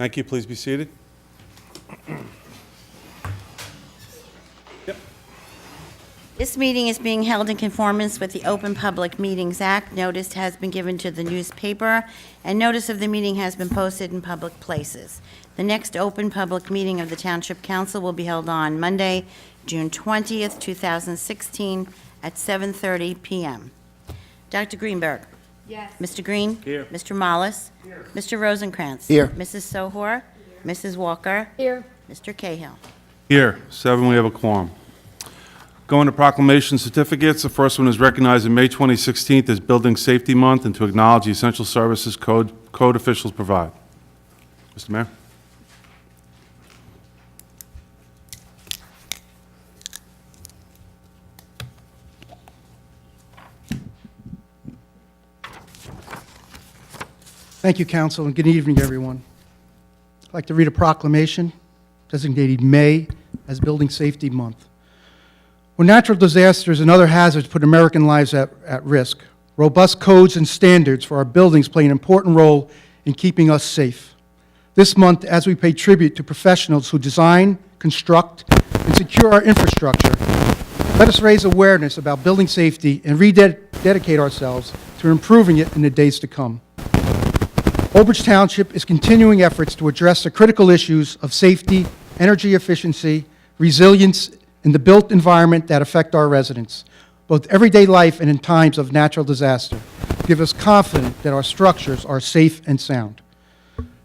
Thank you. Please be seated. Yep. This meeting is being held in conformance with the Open Public Meetings Act. Notice has been given to the newspaper, and notice of the meeting has been posted in public places. The next open public meeting of the Township Council will be held on Monday, June 20th, 2016, at 7:30 p.m. Dr. Greenberg. Yes. Mr. Green. Here. Mr. Mollis. Here. Mr. Rosencrantz. Here. Mrs. Sohor. Mrs. Walker. Here. Mr. Cahill. Here, 7, we have a quorum. Going to proclamation certificates, the first one is recognizing May 2016 as Building Safety Month and to acknowledge the essential services code officials provide. Mr. Mayor? Thank you, Council, and good evening, everyone. I'd like to read a proclamation designating May as Building Safety Month. When natural disasters and other hazards put American lives at risk, robust codes and standards for our buildings play an important role in keeping us safe. This month, as we pay tribute to professionals who design, construct, and secure our infrastructure, let us raise awareness about building safety and rededicate ourselves to improving it in the days to come. Old Bridge Township is continuing efforts to address the critical issues of safety, energy efficiency, resilience in the built environment that affect our residents, both everyday life and in times of natural disaster. Give us confidence that our structures are safe and sound.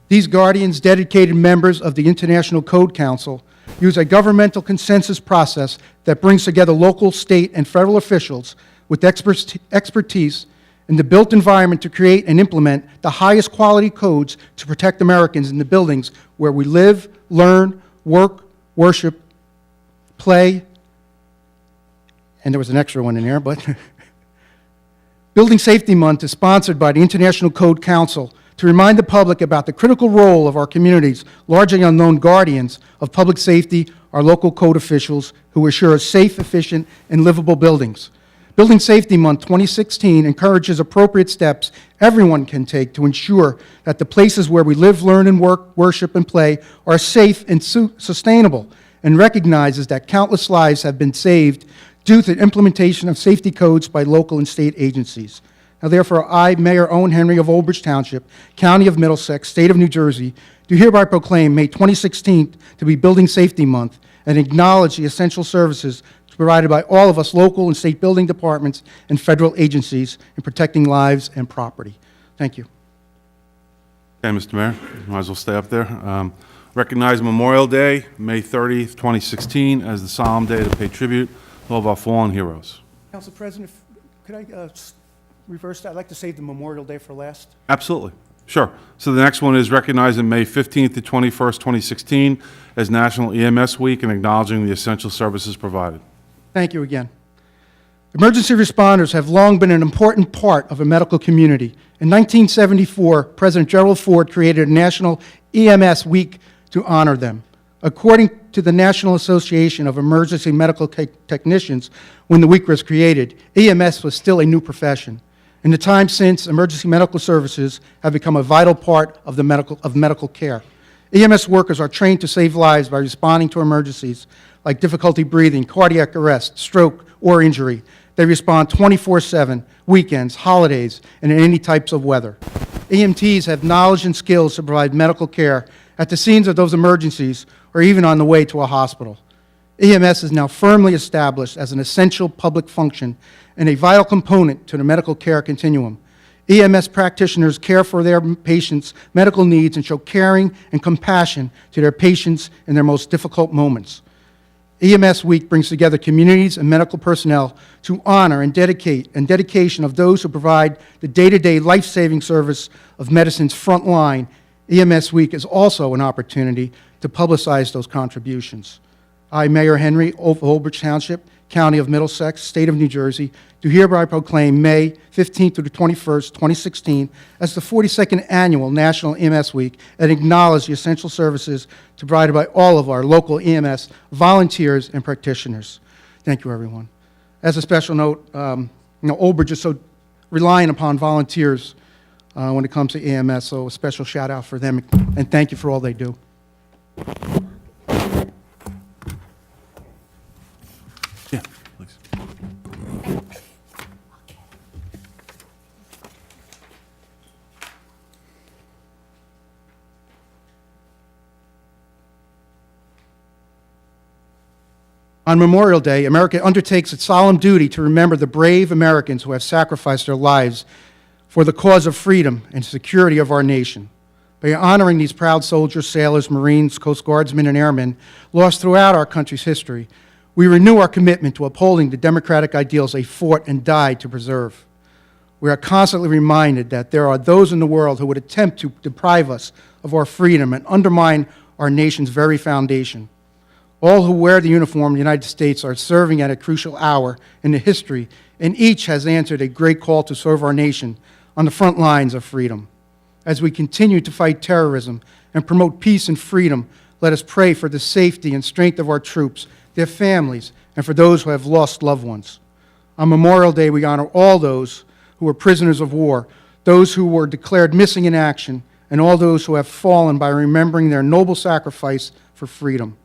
These guardians, dedicated members of the International Code Council, use a governmental consensus process that brings together local, state, and federal officials with expertise in the built environment to create and implement the highest quality codes to protect Americans in the buildings where we live, learn, work, worship, play, and there was an extra one in there, but Building Safety Month is sponsored by the International Code Council to remind the public about the critical role of our community's largely unknown guardians of public safety, our local code officials who assure safe, efficient, and livable buildings. Building Safety Month 2016 encourages appropriate steps everyone can take to ensure that the places where we live, learn, and work, worship, and play are safe and sustainable, and recognizes that countless lives have been saved due to the implementation of safety codes by local and state agencies. Now, therefore, I, Mayor Owen Henry of Old Bridge Township, County of Middlesex, State of New Jersey, do hereby proclaim May 2016 to be Building Safety Month and acknowledge the essential services provided by all of us local and state building departments and federal agencies in protecting lives and property. Thank you. Okay, Mr. Mayor, might as well stay up there. Recognize Memorial Day, May 30th, 2016, as the solemn day to pay tribute to all of our fallen heroes. Council President, could I reverse that? I'd like to save the Memorial Day for last. Absolutely. Sure. So the next one is recognizing May 15th to 21st, 2016, as National EMS Week and acknowledging the essential services provided. Thank you again. Emergency responders have long been an important part of a medical community. In 1974, President Gerald Ford created a National EMS Week to honor them. According to the National Association of Emergency Medical Technicians, when the week was created, EMS was still a new profession. In the time since, emergency medical services have become a vital part of medical care. EMS workers are trained to save lives by responding to emergencies like difficulty breathing, cardiac arrest, stroke, or injury. They respond 24/7, weekends, holidays, and in any types of weather. EMTs have knowledge and skills to provide medical care at the scenes of those emergencies or even on the way to a hospital. EMS is now firmly established as an essential public function and a vital component to the medical care continuum. EMS practitioners care for their patients' medical needs and show caring and compassion to their patients in their most difficult moments. EMS Week brings together communities and medical personnel to honor and dedication of those who provide the day-to-day life-saving service of medicine's front line. EMS Week is also an opportunity to publicize those contributions. I, Mayor Henry of Old Bridge Township, County of Middlesex, State of New Jersey, do hereby proclaim May 15th through the 21st, 2016, as the 42nd Annual National EMS Week and acknowledge the essential services provided by all of our local EMS volunteers and practitioners. Thank you, everyone. As a special note, Old Bridge is so reliant upon volunteers when it comes to EMS, so a special shout out for them, and thank you for all they do. Yeah, please. On Memorial Day, America undertakes its solemn duty to remember the brave Americans who have sacrificed their lives for the cause of freedom and security of our nation. By honoring these proud soldiers, sailors, Marines, Coast Guardsmen, and airmen lost throughout our country's history, we renew our commitment to upholding the democratic ideals they fought and died to preserve. We are constantly reminded that there are those in the world who would attempt to deprive us of our freedom and undermine our nation's very foundation. All who wear the uniform of the United States are serving at a crucial hour in the history, and each has answered a great call to serve our nation on the front lines of freedom. As we continue to fight terrorism and promote peace and freedom, let us pray for the safety and strength of our troops, their families, and for those who have lost loved ones. On Memorial Day, we honor all those who were prisoners of war, those who were declared missing in action, and all those who have fallen by remembering their noble sacrifice for freedom.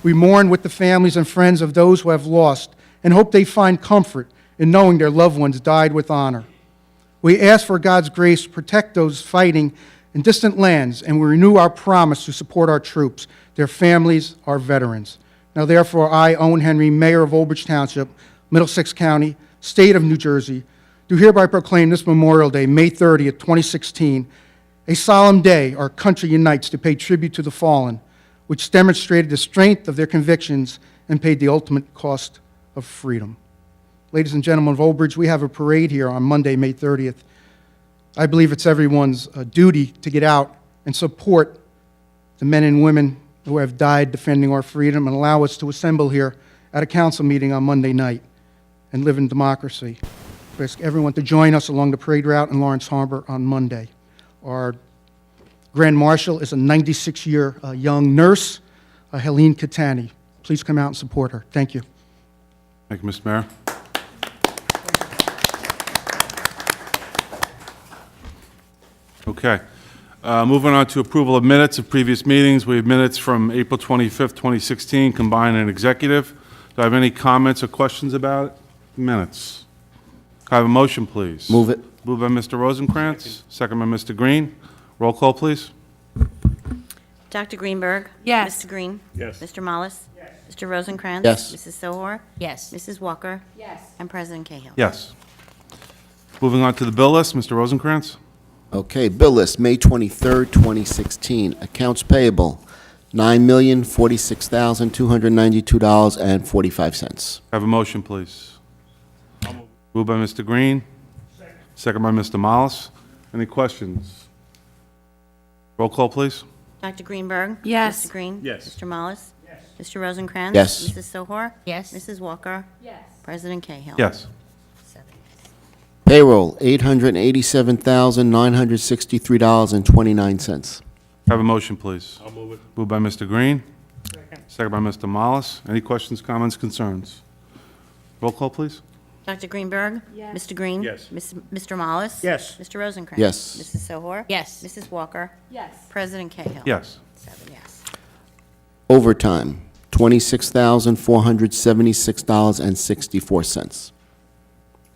We mourn with the families and friends of those who have lost and hope they find comfort in knowing their loved ones died with honor. We ask for God's grace to protect those fighting in distant lands, and we renew our promise to support our troops, their families, our veterans. Now, therefore, I, Owen Henry, Mayor of Old Bridge Township, Middlesex County, State of New Jersey, do hereby proclaim this Memorial Day, May 30th, 2016, a solemn day our country unites to pay tribute to the fallen, which demonstrated the strength of their convictions and paid the ultimate cost of freedom. Ladies and gentlemen of Old Bridge, we have a parade here on Monday, May 30th. I believe it's everyone's duty to get out and support the men and women who have died defending our freedom and allow us to assemble here at a council meeting on Monday night and live in democracy. I ask everyone to join us along the parade route in Lawrence Harbor on Monday. Our Grand Marshal is a 96-year young nurse, Helene Catani. Please come out and support her. Thank you. Thank you, Mr. Mayor. Okay. Moving on to approval of minutes of previous meetings. We have minutes from April 25th, 2016, combined and executive. Do I have any comments or questions about minutes? Can I have a motion, please? Move it. Moved by Mr. Rosencrantz, second by Mr. Green. Roll call, please. Dr. Greenberg? Yes. Mr. Green? Yes. Mr. Mollis? Yes. Mr. Rosencrantz? Yes. Mrs. Sohor? Yes. Mrs. Walker? Yes. And President Cahill. Yes. Moving on to the bill list, Mr. Rosencrantz. Okay, bill list, May 23rd, 2016. Accounts payable, $9,046,292.45. Have a motion, please. Moved by Mr. Green. Second by Mr. Mollis. Any questions? Roll call, please. Dr. Greenberg? Yes. Mr. Green? Yes. Mr. Mollis? Yes. Mr. Rosencrantz? Yes. Mrs. Sohor? Yes. Mrs. Walker? Yes. President Cahill. Yes. 7 yes. Payroll, $887,963.29. Have a motion, please. I'll move it. Moved by Mr. Green. Second by Mr. Mollis. Any questions, comments, concerns? Roll call, please. Dr. Greenberg? Yes. Mr. Green? Yes. Mr. Mollis? Yes. Mr. Rosencrantz? Yes. Mrs. Sohor? Yes. Mrs. Walker? Yes. President Cahill. Yes. 7 yes. Overtime, $26,476.64.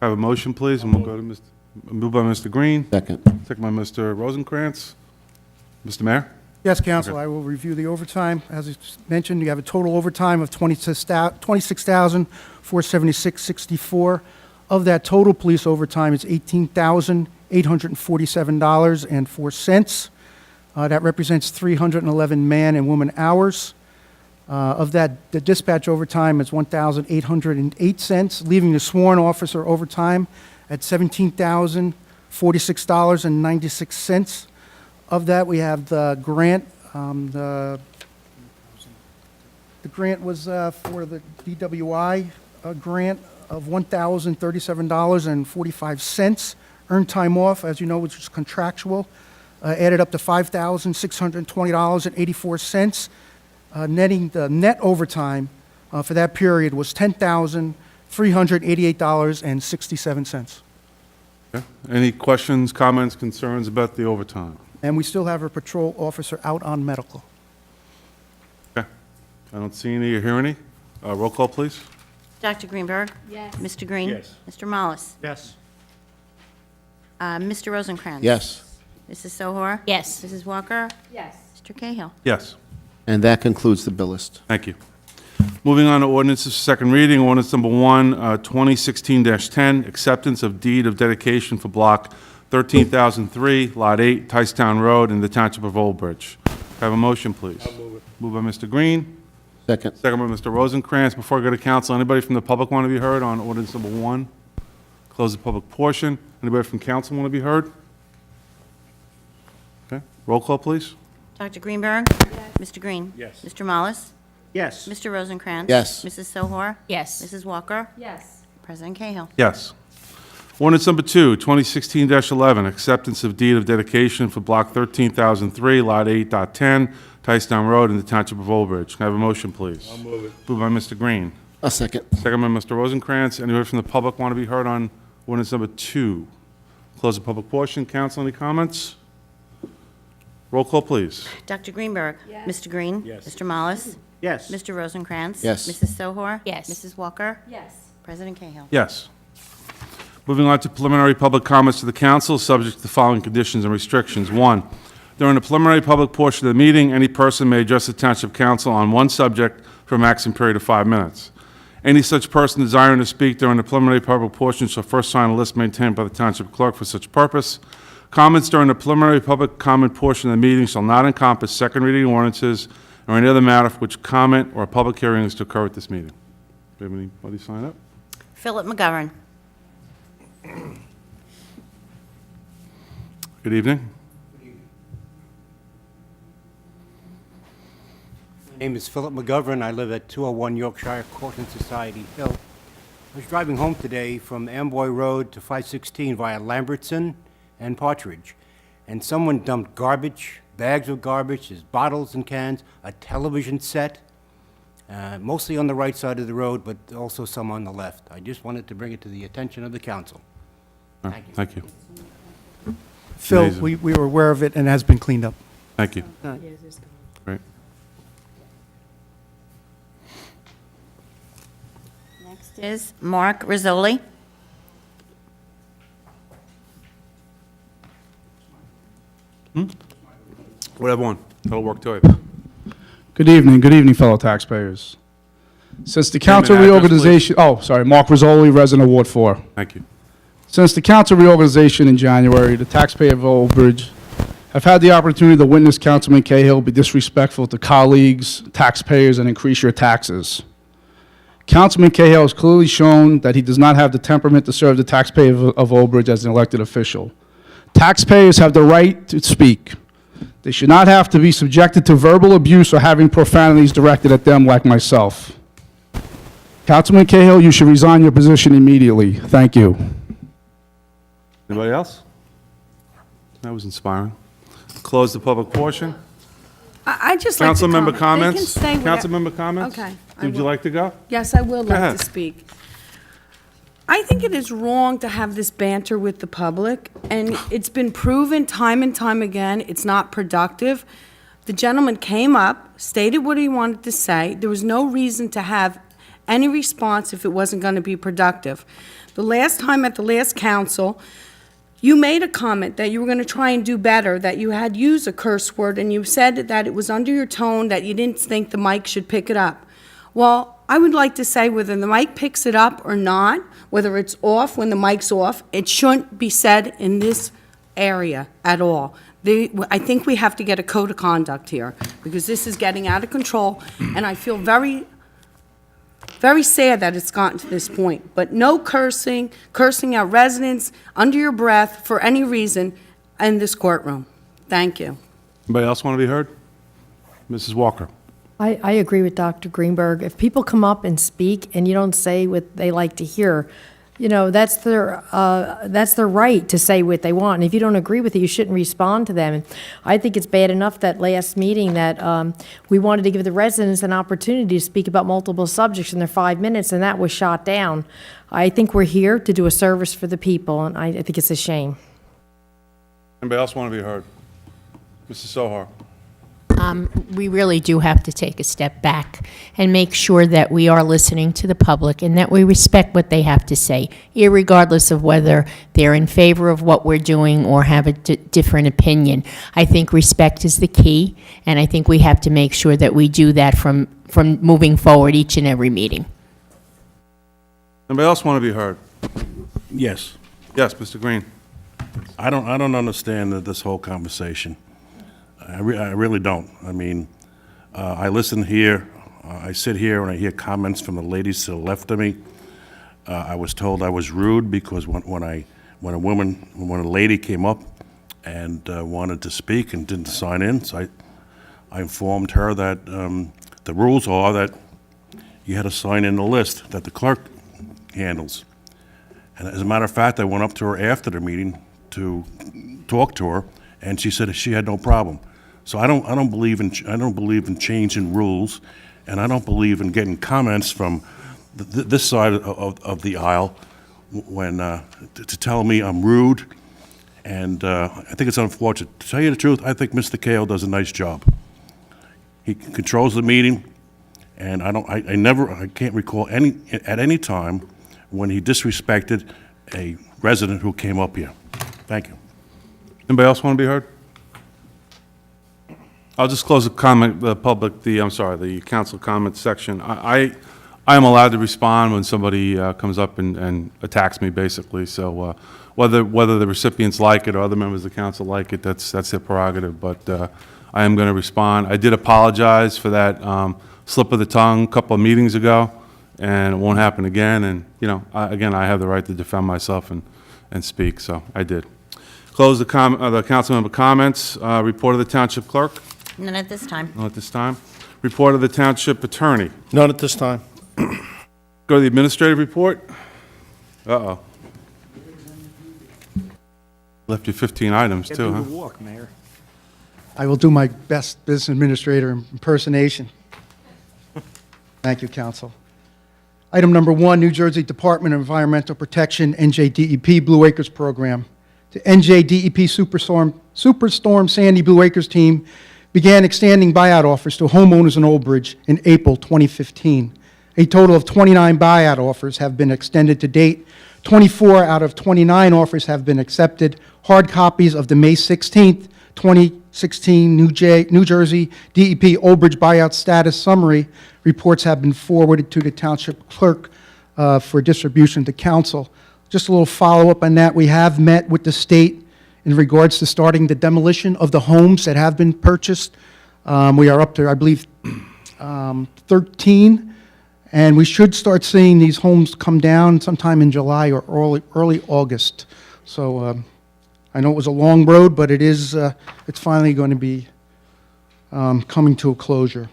Have a motion, please, and we'll go to Mr. Moved by Mr. Green. Second. Second by Mr. Rosencrantz. Mr. Mayor? Yes, Council, Okay. I will review the overtime. As it's mentioned, you have a total overtime of $26,476.64. Of that total police overtime, it's $18,847.04. That represents 311 man and woman hours. Of that, the dispatch overtime is $1,808, leaving the sworn officer overtime at $17,046.96. Of that, we have the grant. The grant was for the DWI grant of $1,037.45. Earned time off, as you know, which is contractual, added up to $5,620.84. Netting the net overtime for that period was $10,388.67. Okay. Any questions, comments, concerns about the overtime? And we still have a patrol officer out on medical. Okay. I don't see any or hear any. Roll call, please. Dr. Greenberg? Yes. Mr. Green? Yes. Mr. Mollis? Yes. Mr. Rosencrantz? Yes. Mrs. Sohor? Yes. Mrs. Walker? Yes. Mr. Cahill? Yes. And that concludes the bill list. Thank you. Moving on to ordinances for second reading, ordinance number 1, 2016-10, acceptance of deed of dedication for block 13,003, lot 8, Ticetown Road, in the Township of Old Bridge. Have a motion, please. Moved by Mr. Green, Second. second by Mr. Rosencrantz. Before I go to council, anybody from the public want to be heard on ordinance number 1? Close the public portion. Anybody from council want to be heard? Okay, roll call, please. Dr. Greenberg? Mr. Green? Yes. Mr. Mollis? Yes. Mr. Rosencrantz? Yes. Mrs. Sohor? Yes. Mrs. Walker? Yes. President Cahill? Yes. Ordinance number 2, 2016-11, acceptance of deed of dedication for block 13,003, lot 8.10, Ticetown Road, in the Township of Old Bridge. Can I have a motion, please? I'll move it. Moved by Mr. Green. A second. Second by Mr. Rosencrantz. Anybody from the public want to be heard on ordinance number 2? Close the public portion. Council, any comments? Roll call, please. Dr. Greenberg? Mr. Green? Yes. Mr. Mollis? Yes. Mr. Rosencrantz? Yes. Mrs. Sohor? Yes. Mrs. Walker? Yes. President Cahill? Yes. Moving on to preliminary public comments to the council, subject to the following conditions and restrictions. 1, during the preliminary public portion of the meeting, any person may address the Township Council on one subject for a maximum period of 5 minutes. Any such person desiring to speak during the preliminary public portion shall first sign a list maintained by the Township Clerk for such purpose. Comments during the preliminary public comment portion of the meeting shall not encompass second reading ordinances or any other matter for which comment or a public hearing is to occur at this meeting. Do we have anybody sign up? Philip McGovern? Good evening. My name is Philip McGovern. I live at 201 Yorkshire Court and Society Hill. I was driving home today from Amboy Road to 516 via Lambertson and Partridge, and someone dumped garbage, bags of garbage, there's bottles and cans, a television set, mostly on the right side of the road, but also some on the left. I just wanted to bring it to the attention of the council. Thank you. Thank you. Phil, Amazing. we were aware of it and it has been cleaned up. Thank you. Great. Next is Mark Rizzoli. Whatever one. That'll work too. Good evening, fellow taxpayers. Since the council address, reorganization, Mark Rizzoli, resident of Ward 4. Thank you. Since the council reorganization in January, the taxpayers of Old Bridge have had the opportunity to witness Councilman Cahill be disrespectful to colleagues, taxpayers, and increase your taxes. Councilman Cahill has clearly shown that he does not have the temperament to serve the taxpayers of Old Bridge as an elected official. Taxpayers have the right to speak. They should not have to be subjected to verbal abuse or having profanities directed at them like myself. Councilman Cahill, you should resign your position immediately. Thank you. Anybody else? That was inspiring. Close the public portion. I just like to Council member comment. comments? They can say Council member comments? Okay, I Would you will. like to go? Yes, I will like ahead. to speak. I think it is wrong to have this banter with the public, and it's been proven time and time again, it's not productive. The gentleman came up, stated what he wanted to say. There was no reason to have any response if it wasn't going to be productive. The last time at the last council, you made a comment that you were going to try and do better, that you had used a curse word, and you said that it was under your tone, that you didn't think the mic should pick it up. Well, I would like to say whether the mic picks it up or not, whether it's off when the mic's off, it shouldn't be said in this area at all. I think we have to get a code of conduct here, because this is getting out of control, and I feel very sad that it's gotten to this point. But no cursing out residents under your breath for any reason in this courtroom. Thank you. Anybody else want to be heard? Mrs. Walker. I agree with Dr. Greenberg. If people come up and speak and you don't say what they like to hear, You know, that's their right to say what they want. And if you don't agree with it, you shouldn't respond to them. And I think it's bad enough that last meeting that we wanted to give the residents an opportunity to speak about multiple subjects in their 5 minutes, and that was shot down. I think we're here to do a service for the people, and I think it's a shame. Anybody else want to be heard? Mrs. Sohar? We really do have to take a step back and make sure that we are listening to the public and that we respect what they have to say, irregardless of whether they're in favor of what we're doing or have a different opinion. I think respect is the key, and I think we have to make sure that we do that from moving forward each and every meeting. Anybody else want to be heard? Yes. Yes, Mr. Green. I don't understand this whole conversation. I really don't. I mean, I listen here, I sit here and I hear comments from the ladies to the left of me. I was told I was rude because when a lady came up and wanted to speak and didn't sign in, so I informed her that the rules are that you had to sign in the list that the clerk handles. And as a matter of fact, I went up to her after the meeting to talk to her, and she said she had no problem. So I don't believe in changing rules, and I don't believe in getting comments from this side of the aisle when to tell me I'm rude. And I think it's unfortunate. To tell you the truth, I think Mr. Cahill does a nice job. He controls the meeting, and I can't recall at any time when he disrespected a resident who came up here. Thank you. Anybody else want to be heard? I'll just close the council comment section. I am allowed to respond when somebody comes up and attacks me, basically. So whether the recipients like it or other members of the council like it, that's their prerogative. But I am going to respond. I did apologize for that slip of the tongue a couple of meetings ago, and it won't happen again. And again, I have the right to defend myself and speak. So I did. Close the council member comments. Report of the township clerk. None at this time. None at this time. Report of the township attorney. None at this time. Go to the administrative report. Uh-oh. Left you 15 items, too, huh? walk, Mayor. I will do my best business administrator impersonation. Thank you, council. Item number 1, New Jersey Department of Environmental Protection, NJDEP Blue Acres Program. The NJDEP Superstorm Sandy Blue Acres team began extending buyout offers to homeowners in Old Bridge in April 2015. A total of 29 buyout offers have been extended to date. 24 out of 29 offers have been accepted. Hard copies of the May 16th, 2016 New Jersey DEP Old Bridge buyout status summary reports have been forwarded to the township clerk for distribution to council. Just a little follow-up on that. We have met with the state in regards to starting the demolition of the homes that have been purchased. We are up to, I believe, 13, and we should start seeing these homes come down sometime in July or early August. So I know it was a long road, but it's finally going to be coming to a closure.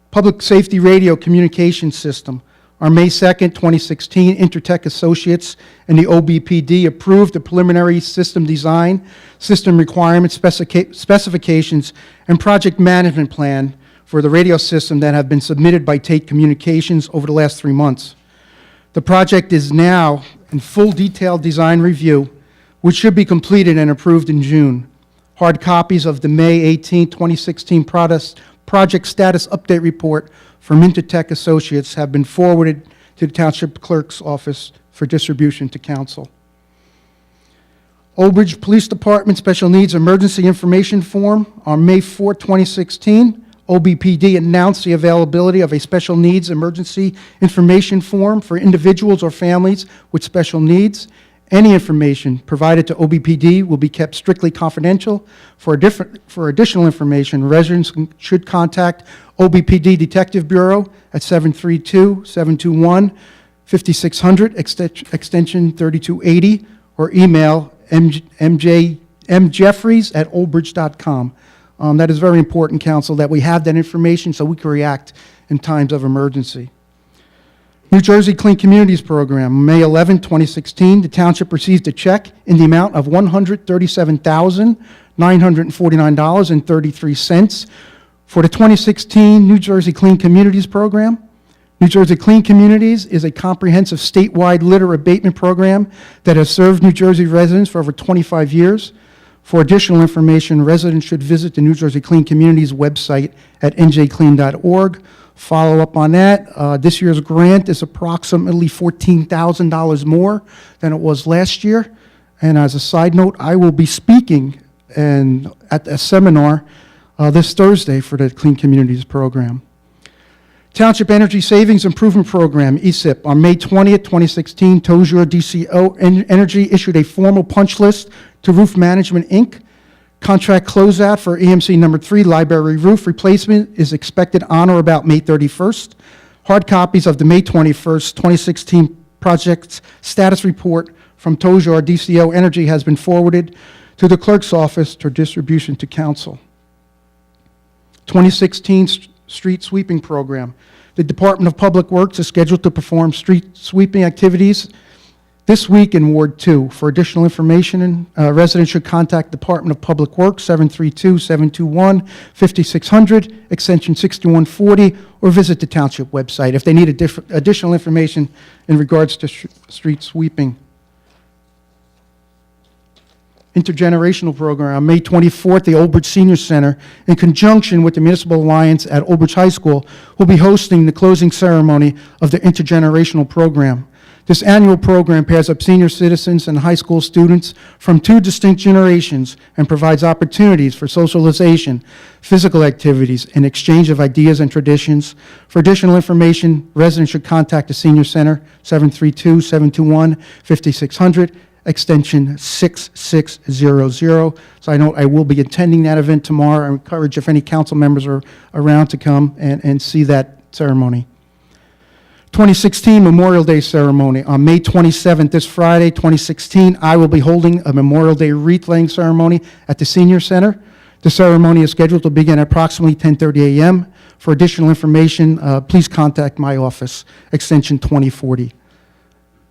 Public Safety Radio Communication System. On May 2nd, 2016, Intertech Associates and the OBPD approved the preliminary system design, system requirements, specifications, and project management plan for the radio system that have been submitted by Tate Communications over the last 3 months. The project is now in full detailed design review, which should be completed and approved in June. Hard copies of the May 18, 2016 project status update report from Intertech Associates have been forwarded to the Township Clerk's office for distribution to council. Old Bridge Police Department Special Needs Emergency Information Form. On May 4, 2016, OBPD announced the availability of a Special Needs Emergency Information Form for individuals or families with special needs. Any information provided to OBPD will be kept strictly confidential. For additional information, residents should contact OBPD Detective Bureau at 732-721-5600, extension 3280, or email mjeffries@oldbridge.com. That is very important, council, that we have that information so we can react in times of emergency. New Jersey Clean Communities Program, May 11, 2016, the township received a check in the amount of $137,949.33 for the 2016 New Jersey Clean Communities Program. New Jersey Clean Communities is a comprehensive statewide litter abatement program that has served New Jersey residents for over 25 years. For additional information, residents should visit the New Jersey Clean Communities website at njclean.org. Follow up on that. This year's grant is approximately $14,000 more than it was last year. And as a side note, I will be speaking at a seminar this Thursday for the Clean Communities Program. Township Energy Savings Improvement Program, ESIP, on May 20th, 2016, Tozier DCO Energy issued a formal punch list to Roof Management, Inc. Contract closeout for EMC number 3 library roof replacement is expected on or about May 31st. Hard copies of the May 21st, 2016 project status report from Tozier DCO Energy has been forwarded to the clerk's office for distribution to council. 2016 street sweeping program. The Department of Public Works is scheduled to perform street sweeping activities this week in Ward 2. For additional information, residents should contact Department of Public Works, 732-721-5600, extension 6140, or visit the township website if they need additional information in regards to street sweeping. Intergenerational program. On May 24th, the Old Bridge Senior Center, in conjunction with the Municipal Alliance at Old Bridge High School, will be hosting the closing ceremony of the intergenerational program. This annual program pairs up senior citizens and high school students from 2 distinct generations and provides opportunities for socialization, physical activities, and exchange of ideas and traditions. For additional information, residents should contact the Senior Center, 732-721-5600, extension 6600. So I know I will be attending that event tomorrow. I encourage if any council members are around to come and see that ceremony. 2016 Memorial Day ceremony. On May 27th, this Friday, 2016, I will be holding a Memorial Day wreath-laying ceremony at the Senior Center. The ceremony is scheduled to begin at approximately 10:30 a.m. For additional information, please contact my office, extension 2040.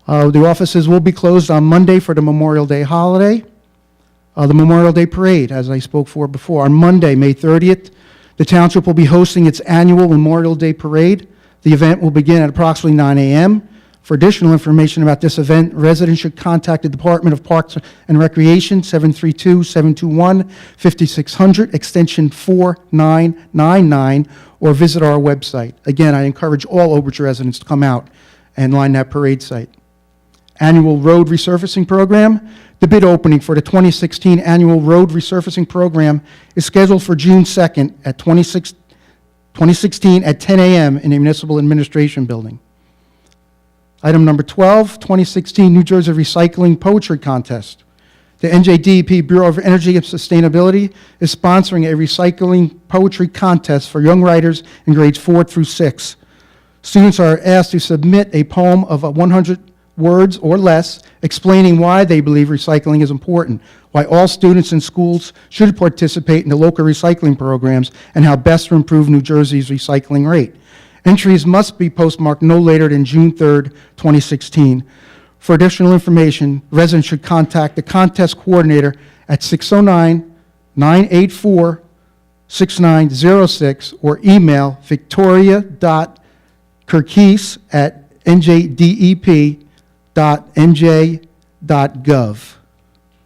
The offices will be closed on Monday for the Memorial Day holiday. The Memorial Day Parade, as I spoke for before. On Monday, May 30th, the township will be hosting its annual Memorial Day Parade. The event will begin at approximately 9 a.m. For additional information about this event, residents should contact the Department of Parks and Recreation, 732-721-5600, extension 4999, or visit our website. Again, I encourage all Old Bridge residents to come out and line that parade site. Annual road resurfacing program. The bid opening for the 2016 annual road resurfacing program is scheduled for June 2nd at 2016 at 10 a.m. in the Municipal Administration Building. Item number 12, 2016 New Jersey Recycling Poetry Contest. The NJDEP Bureau of Energy and Sustainability is sponsoring a recycling poetry contest for young writers in grades 4 through 6. Students are asked to submit a poem of 100 words or less explaining why they believe recycling is important, why all students in schools should participate in the local recycling programs, and how best to improve New Jersey's recycling rate. Entries must be postmarked no later than June 3rd, 2016. For additional information, residents should contact the contest coordinator at 609-984-6906 or email victoria.kirkis@njdep.nj.gov.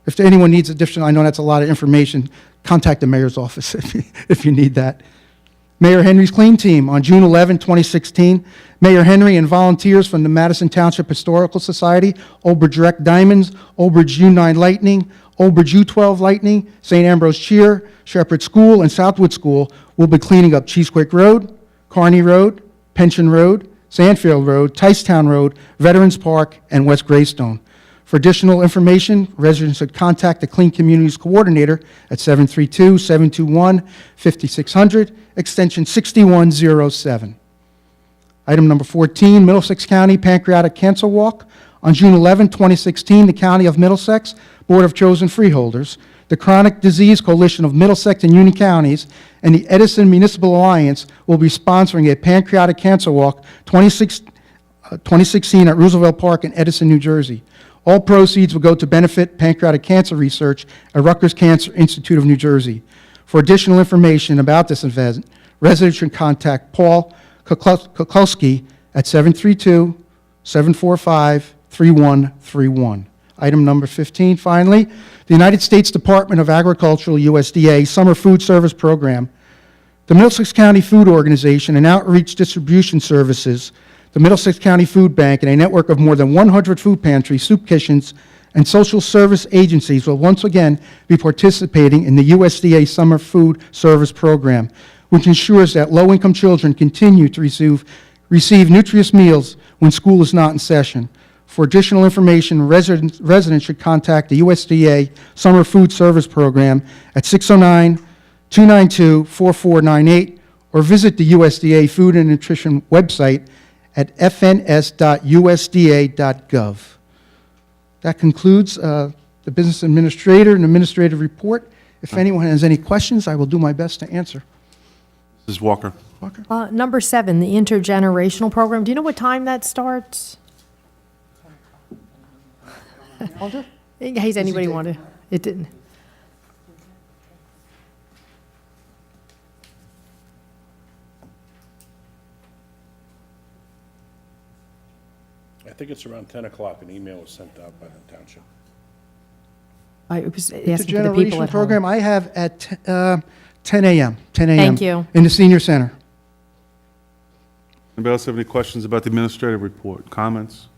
If anyone needs additional, I know that's a lot of information, contact the mayor's office if you need that. Mayor Henry's Clean Team. On June 11, 2016, Mayor Henry and volunteers from the Madison Township Historical Society, Old Bridge Rec Diamonds, Old Bridge U9 Lightning, Old Bridge U12 Lightning, St. Ambrose Cheer, Shepherd School, and Southwood School will be cleaning up Cheesequake Road, Kearney Road, Pension Road, Sandfield Road, Ticetown Road, Veterans Park, and West Greystone. For additional information, residents should contact the Clean Communities Coordinator at 732-721-5600, extension 6107. Item number 14, Middlesex County Pancreatic Cancer Walk. On June 11, 2016, the County of Middlesex Board of Chosen Freeholders, the Chronic Disease Coalition of Middlesex and Union Counties, and the Edison Municipal Alliance will be sponsoring a pancreatic cancer walk 2016 at Roosevelt Park in Edison, New Jersey. All proceeds will go to benefit pancreatic cancer research at Rutgers Cancer Institute of New Jersey. For additional information about this event, residents should contact Paul Kukulski at 732-745-3131. Item number 15, finally, the United States Department of Agriculture, USDA, Summer Food Service Program, the Middlesex County Food Organization and Outreach Distribution Services, the Middlesex County Food Bank, and a network of more than 100 food pantries, soup kitchens, and social service agencies will once again be participating in the USDA Summer Food Service Program, which ensures that low-income children continue to receive nutritious meals when school is not in session. For additional information, residents should contact the USDA Summer Food Service Program at 609-292-4498 or visit the USDA Food and Nutrition website at fns.usda.gov. That concludes the business administrator and administrative report. If anyone has any questions, I will do my best to answer. Mrs. Walker. Number 7, the intergenerational program. Do you know what time that starts? In case anybody wanted, it didn't. I think it's around 10 o'clock. An email was sent out by the township. I was The asking for the people generation at program home. I have at 10 a.m. 10 a.m. Thank you. In the senior center. Anybody else have any questions about the administrative report? Comments?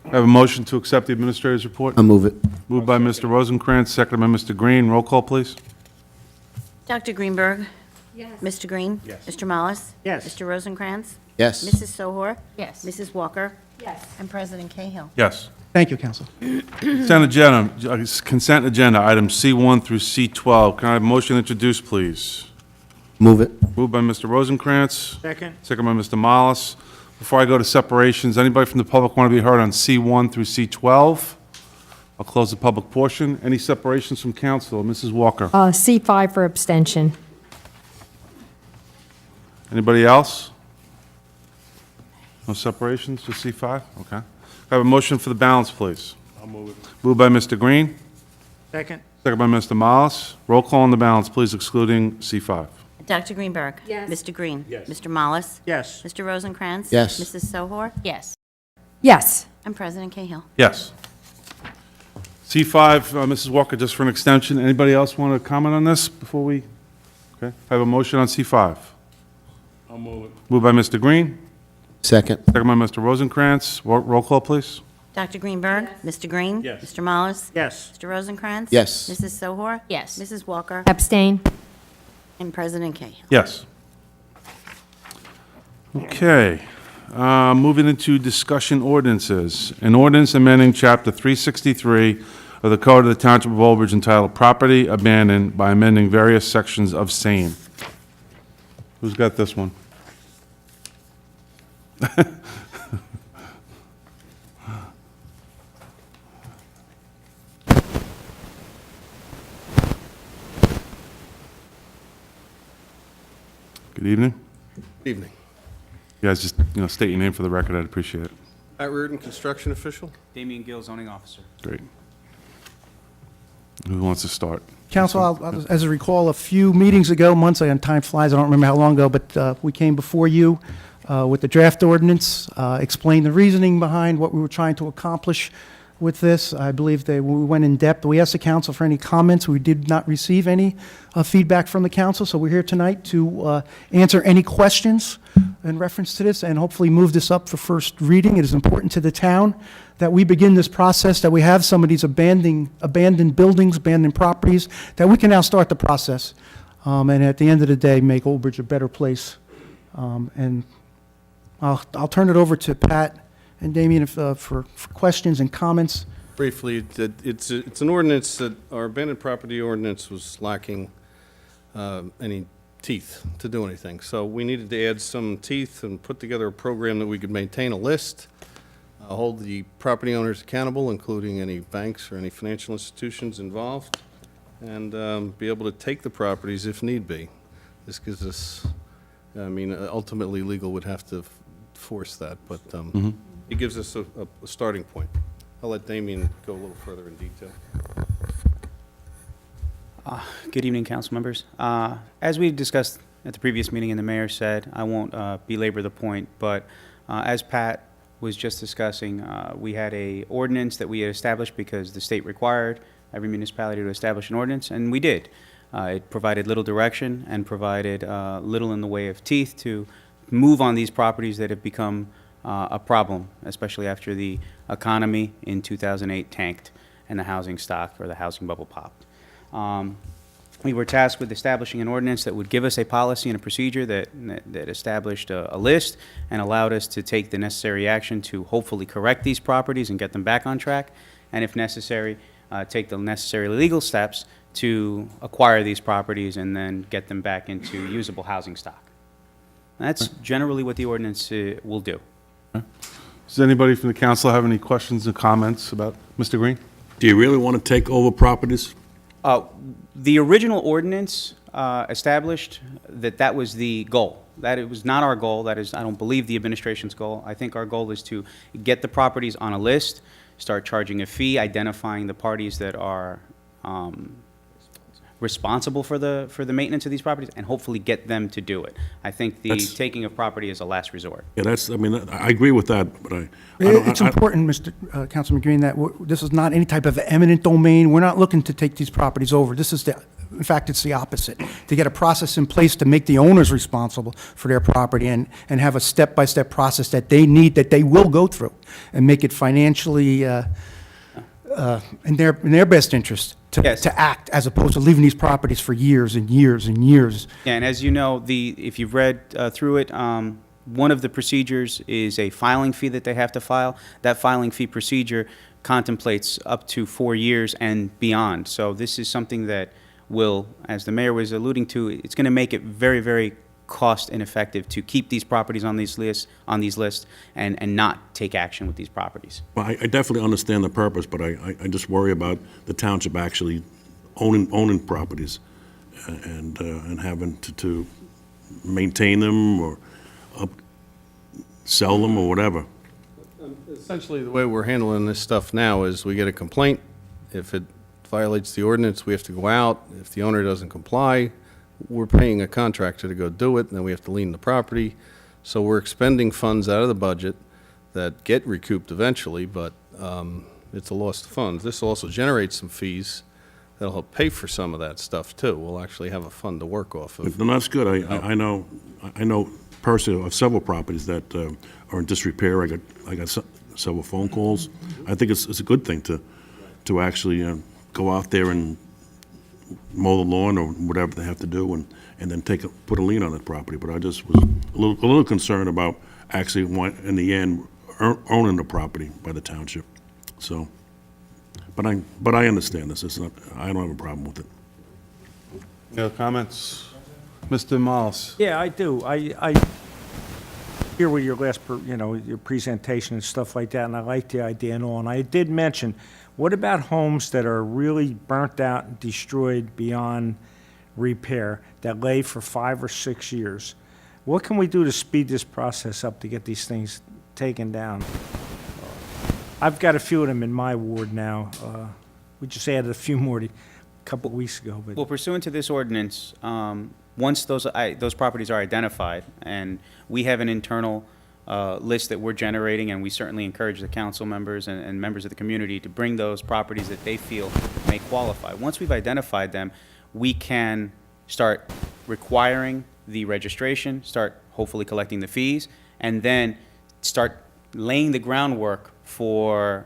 I have a motion to accept the administrator's report. I'll move it. Moved by Mr. Rosencrantz, seconded by Mr. Green. Roll call, please. Dr. Greenberg? Yes. Mr. Green? Yes. Mr. Mollis? Yes. Mr. Rosencrantz? Yes. Mrs. Sohor? Yes. Mrs. Walker? Yes. And President Cahill. Yes. Thank you, Council. Consent agenda, items C1 through C12. Can I have a motion introduced, please? Move it. Moved by Mr. Rosencrantz. Second. Second by Mr. Mollis. Before I go to separations, anybody from the public want to be heard on C1 through C12? I'll close the public portion. Any separations from council? Mrs. Walker? C5 for abstention. Anybody else? No separations, just C5? Okay. I have a motion for the balance, please. I'll move it. Moved by Mr. Green, Second. second by Mr. Mollis. Roll call on the balance, please, excluding C5. Dr. Greenberg? Yes. Mr. Green? Yes. Mr. Mollis? Yes. Mr. Rosencrantz? Yes. Mrs. Sohor? Yes. Yes. And President Cahill. Yes. C5, Mrs. Walker, just for an extension. Anybody else want to comment on this before we? Okay. I have a motion on C5. I'll move it. Moved by Mr. Green, Second. second by Mr. Rosencrantz. Roll call, please. Dr. Greenberg? Mr. Green? Yes. Mr. Mollis? Yes. Mr. Rosencrantz? Yes. Mrs. Sohor? Yes. Mrs. Walker? Abstain. And President Cahill. Yes. Okay. Moving into discussion ordinances. An ordinance amending Chapter 363 of the Code of the Township of Old Bridge entitled Property Abandoned by amending various sections of same. Who's got this one? Good evening. Evening. You guys just, state your name for the record, I'd appreciate it. Matt Reardon, construction official. Damian Gill, zoning officer. Great. Who wants to start? Council, as I recall, a few meetings ago, months ago, and time flies, I don't remember how long ago, but we came before you with the draft ordinance, explained the reasoning behind what we were trying to accomplish with this. I believe we went in depth. We asked the council for any comments. We did not receive any feedback from the council, so we're here tonight to answer any questions in reference to this and hopefully move this up for first reading. It is important to the town that we begin this process, that we have some of these abandoned buildings, abandoned properties, that we can now start the process, and at the end of the day, make Old Bridge a better place. And I'll turn it over to Pat and Damien for questions and comments. Briefly, it's an ordinance that our abandoned property ordinance was lacking any teeth to do anything. So we needed to add some teeth and put together a program that we could maintain a list, hold the property owners accountable, including any banks or any financial institutions involved, and be able to take the properties if need be. This gives us, ultimately legal would have to force that, but it gives us a starting point. I'll let Damien go a little further in detail. Good evening, council members. As we discussed at the previous meeting and the mayor said, I won't belabor the point, but as Pat was just discussing, we had a ordinance that we had established because the state required every municipality to establish an ordinance, and we did. It provided little direction and provided little in the way of teeth to move on these properties that have become a problem, especially after the economy in 2008 tanked and the housing stock or the housing bubble popped. We were tasked with establishing an ordinance that would give us a policy and a procedure that established a list and allowed us to take the necessary action to hopefully correct these properties and get them back on track, and if necessary, take the necessary legal steps to acquire these properties and then get them back into usable housing stock. That's generally what the ordinance will do. Does anybody from the council have any questions or comments about Mr. Green? Do you really want to take over properties? The original ordinance established that was the goal. That it was not our goal. That is, I don't believe, the administration's goal. I think our goal is to get the properties on a list, start charging a fee, identifying the parties that are responsible for the maintenance of these properties, and hopefully get them to do it. I think the taking of property is a last resort. Yeah, I agree with that, but It's important, Mr. Councilman Green, that this is not any type of eminent domain. We're not looking to take these properties over. In fact, it's the opposite, to get a process in place to make the owners responsible for their property and have a step-by-step process that they need, that they will go through, and make it financially in their best interest to act, as opposed to leaving these properties for years and years and years. Yeah, and as you know, if you've read through it, one of the procedures is a filing fee that they have to file. That filing fee procedure contemplates up to 4 years and beyond. So this is something that will, as the mayor was alluding to, it's going to make it very, very cost ineffective to keep these properties on these lists and not take action with these properties. Well, I definitely understand the purpose, but I just worry about the township actually owning properties and having to maintain them or sell them or whatever. Essentially, the way we're handling this stuff now is we get a complaint. If it violates the ordinance, we have to go out. If the owner doesn't comply, we're paying a contractor to go do it, and then we have to lien the property. So we're expending funds out of the budget that get recouped eventually, but it's a loss of funds. This also generates some fees that'll help pay for some of that stuff, too. We'll actually have a fund to work off of. No, that's good. I know personally of several properties that are in disrepair. I got several phone calls. I think it's a good thing to actually go out there and mow the lawn or whatever they have to do, and then put a lien on that property. But I just was a little concerned about actually, in the end, owning the property by the township. So, but I understand this. I don't have a problem with it. Any other comments? Mr. Moss? Yeah, I do. I hear with your your presentation and stuff like that, and I like the idea and all. And I did mention, what about homes that are really burnt out and destroyed beyond repair, that lay for 5 or 6 years? What can we do to speed this process up to get these things taken down? I've got a few of them in my ward now. We just added a few more a couple of weeks ago. But Well, pursuant to this ordinance, once those properties are identified, and we have an internal list that we're generating, and we certainly encourage the council members and members of the community to bring those properties that they feel may qualify. Once we've identified them, we can start requiring the registration, start hopefully collecting the fees, and then start laying the groundwork for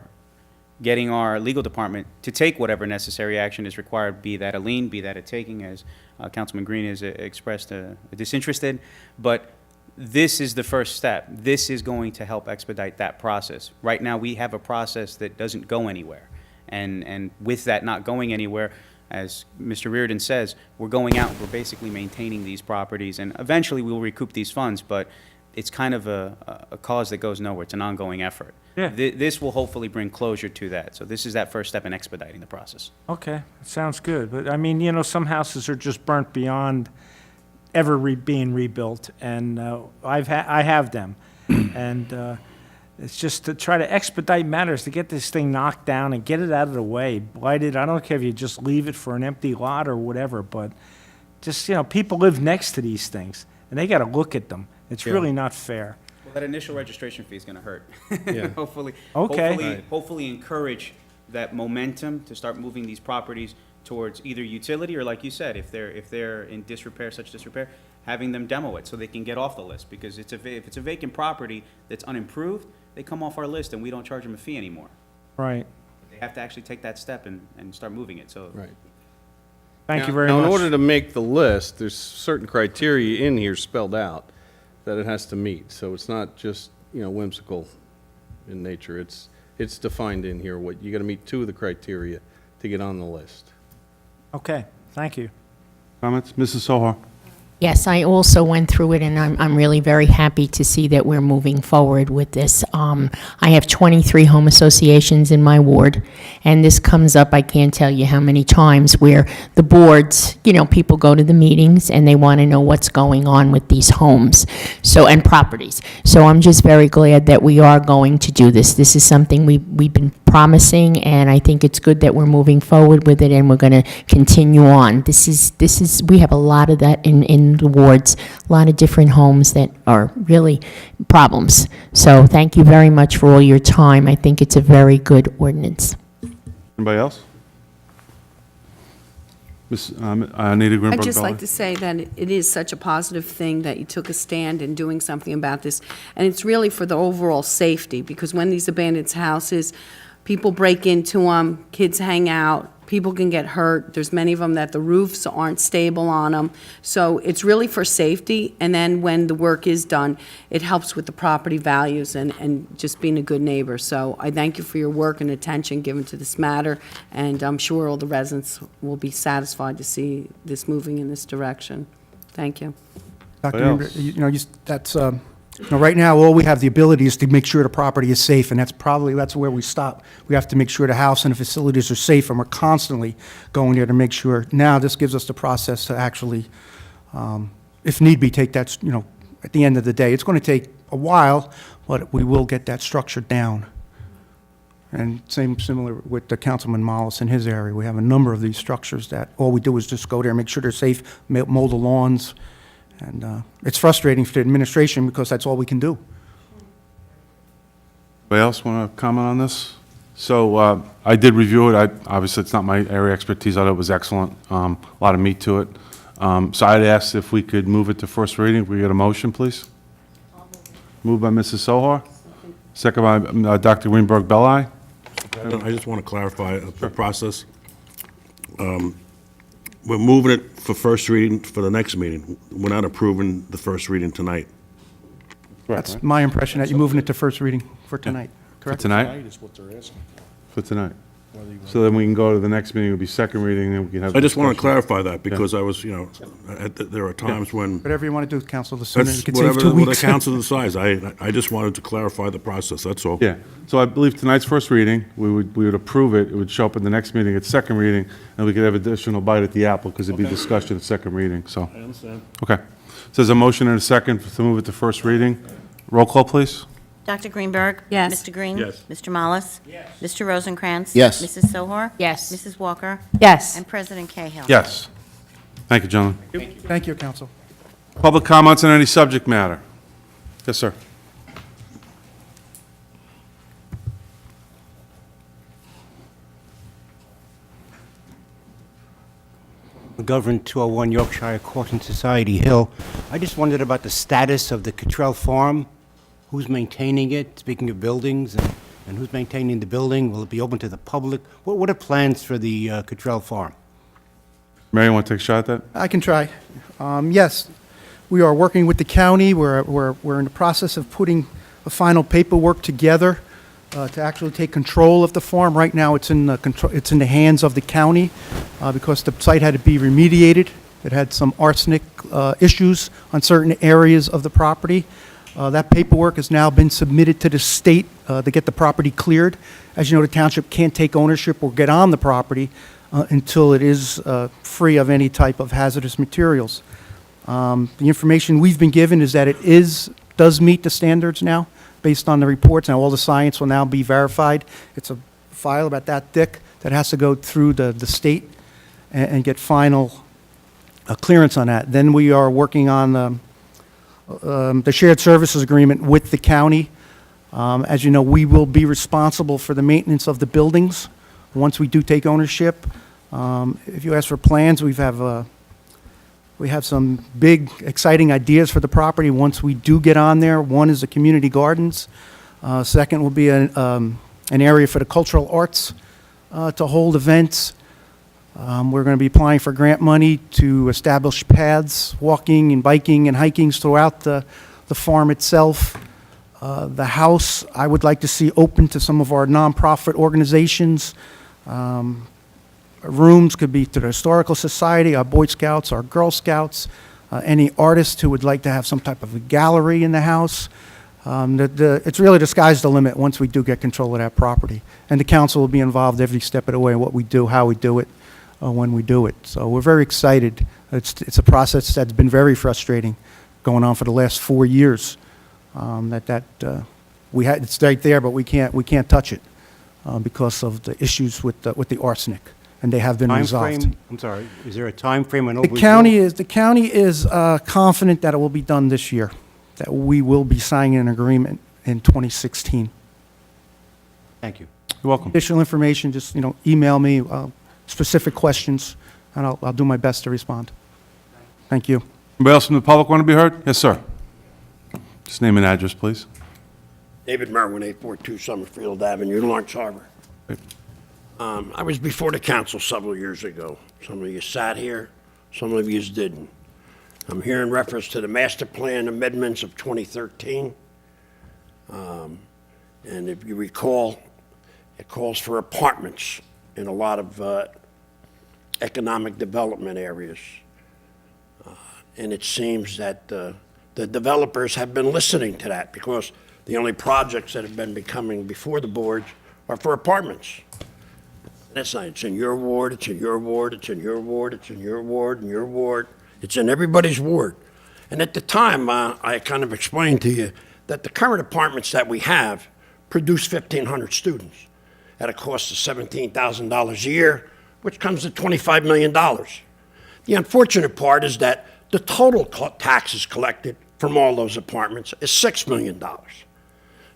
getting our legal department to take whatever necessary action is required, be that a lien, be that a taking, as Councilman Green has expressed a disinterested. But this is the first step. This is going to help expedite that process. Right now, we have a process that doesn't go anywhere. And with that not going anywhere, as Mr. Reardon says, we're going out, we're basically maintaining these properties, and eventually we'll recoup these funds, but it's kind of a cause that goes nowhere. It's an ongoing effort. Yeah. This will hopefully bring closure to that. So this is that first step in expediting the process. okay, sounds good. But I mean, some houses are just burnt beyond ever being rebuilt, and I have them. And it's just to try to expedite matters, to get this thing knocked down and get it out of the way, blighted. I don't care if you just leave it for an empty lot or whatever, but just, people live next to these things, and they got to look at them. It's really not fair. Well, that initial registration fee is going to hurt. Yeah. Hopefully, Okay. hopefully, hopefully encourage that momentum to start moving these properties towards either utility or, like you said, if they're in disrepair, such disrepair, having them demo it so they can get off the list. Because if it's a vacant property that's unimproved, they come off our list and we don't charge them a fee anymore. Right. They have to actually take that step and start moving it. So Right. Thank you very much. Now, in order to make the list, there's certain criteria in here spelled out that it has to meet. So it's not just, whimsical in nature. It's defined in here. You got to meet 2 of the criteria to get on the list. Okay, thank you. Comments? Mrs. Sohar? Yes, I also went through it, and I'm really very happy to see that we're moving forward with this. I have 23 home associations in my ward, and this comes up, I can't tell you how many times, where the boards, people go to the meetings, and they want to know what's going on with these homes and properties. So I'm just very glad that we are going to do this. This is something we've been promising, and I think it's good that we're moving forward with it, and we're going to continue on. We have a lot of that in the wards, a lot of different homes that are really problems. So thank you very much for all your time. I think it's a very good ordinance. Anybody else? Ms. Anita Greenberg. I'd just Belli? like to say that it is such a positive thing that you took a stand in doing something about this. And it's really for the overall safety, because when these abandoned houses, people break into them, kids hang out, people can get hurt. There's many of them that the roofs aren't stable on them. So it's really for safety. And then when the work is done, it helps with the property values and just being a good neighbor. So I thank you for your work and attention given to this matter. And I'm sure all the residents will be satisfied to see this moving in this direction. Thank you. Dr. Anybody Greenberg, that's, right now, all we have the ability is to make sure the property is safe, and that's where we stop. We have to make sure the house and the facilities are safe, and we're constantly going there to make sure. Now, this gives us the process to actually, if need be, take that, at the end of the day. It's going to take a while, but we will get that structure down. And similar with the Councilman Mollis in his area. We have a number of these structures that all we do is just go there, make sure they're safe, mow the lawns. And it's frustrating for the administration because that's all we can do. Anybody else want to comment on this? So I did review it. Obviously, it's not my area of expertise. I thought it was excellent. A lot of meat to it. So I'd ask if we could move it to first reading. If we get a motion, please. Moved by Mrs. Sohar. Second by Dr. Greenberg Belli. I just want to clarify the process. We're moving it for first reading for the next meeting. We're not approving the first reading tonight. That's my impression, that you're moving it to first reading for tonight, For correct? tonight? For tonight. So then we can go to the next meeting, it'll be second reading, and we can have. I just want to discussion. clarify that because I was, there are times when, Whatever you want to do, Council, the sooner, that's you could save whatever 2 the weeks. council decides. I just wanted to clarify the process, that's all. Yeah, so I believe tonight's first reading, we would approve it, it would show up in the next meeting at second reading, and we could have additional bite at the apple, because it'd be discussion at second reading, so. I understand. Okay. So there's a motion and a second to move it to first reading. Roll call, please. Dr. Greenberg? Yes. Mr. Green? Yes. Mr. Mollis? Yes. Mr. Rosencrantz? Yes. Mrs. Sohor? Yes. Mrs. Walker? Yes. And President Cahill? Yes. Thank you, gentlemen. Thank you, Council. Public comments on any subject matter? Yes, sir. McGovern, 201 Yorkshire Court in Society Hill. I just wondered about the status of the Cottrell Farm. Who's maintaining it? Speaking of buildings, and who's maintaining the building? Will it be open to the public? What are plans for the Cottrell Farm? Mary, you want to take a shot at that? I can try. Yes, we are working with the county. We're in the process of putting the final paperwork together to actually take control of the farm. Right now, it's in the hands of the county because the site had to be remediated. It had some arsenic issues on certain areas of the property. That paperwork has now been submitted to the state to get the property cleared. As you know, the township can't take ownership or get on the property until it is free of any type of hazardous materials. The information we've been given is that it does meet the standards now. based on the reports, and all the science will now be verified. It's a file about that thick that has to go through the state and get final clearance on that. Then we are working on the shared services agreement with the county. As you know, we will be responsible for the maintenance of the buildings once we do take ownership. If you ask for plans, we have some big, exciting ideas for the property once we do get on there. One is the community gardens. Second will be an area for the cultural arts to hold events. We're going to be applying for grant money to establish paths, walking and biking and hikings throughout the farm itself. The house, I would like to see open to some of our nonprofit organizations. Rooms could be to the Historical Society, our Boy Scouts, our Girl Scouts, any artist who would like to have some type of a gallery in the house. It's really the sky's the limit once we do get control of that property. And the council will be involved every step of the way in what we do, how we do it, when we do it. So we're very excited. It's a process that's been very frustrating, going on for the last 4 years. It's right there, but we can't touch it because of the issues with the arsenic, and they have been resolved. Timeframe? I'm sorry, is there a timeframe on The county is confident that it will be done this year, that we will be signing an agreement in 2016. Thank you. You're welcome. Additional information, just, email me specific questions, and I'll do my best to respond. Thank you. Anybody else from the public want to be heard? Yes, sir. Just name and address, please. David Merwin, 842 Summerfield Avenue, Lawrence Harbor. I was before the council several years ago. Some of you sat here, some of you didn't. I'm here in reference to the master plan amendments of 2013. And if you recall, it calls for apartments in a lot of economic development areas. And it seems that the developers have been listening to that, because the only projects that have been becoming before the boards are for apartments. That's not, it's in your ward, it's in your ward, it's in your ward, it's in your ward, and your ward. It's in everybody's ward. And at the time, I kind of explained to you that the current apartments that we have produce 1,500 students at a cost of $17,000 a year, which comes to $25 million. The unfortunate part is that the total taxes collected from all those apartments is $6 million.